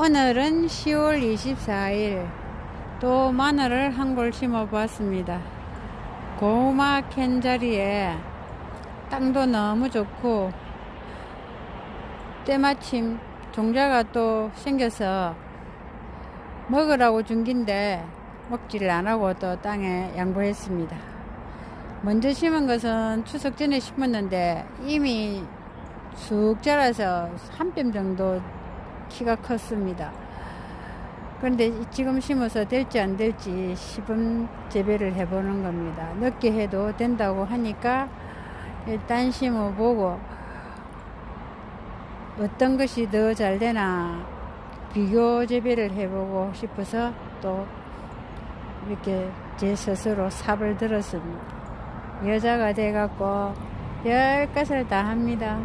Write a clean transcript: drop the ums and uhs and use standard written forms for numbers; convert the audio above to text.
오늘은 10월 24일 또 마늘을 한 골 심어 보았습니다. 고막한 자리에 땅도 너무 좋고 때마침 종자가 또 생겨서 먹으라고 준 긴데 먹지를 안하고 또 땅에 양보했습니다. 먼저 심은 것은 추석 전에 심었는데 이미 쑥 자라서 한 뼘 정도 키가 컸습니다. 그런데 지금 심어서 될지 안 될지 시범 재배를 해보는 겁니다. 늦게 해도 된다고 하니까 일단 심어보고 어떤 것이 더 잘 되나 비교 재배를 해보고 싶어서 또 이렇게 제 스스로 삽을 들었습니다. 여자가 돼갖고 별 것을 다 합니다.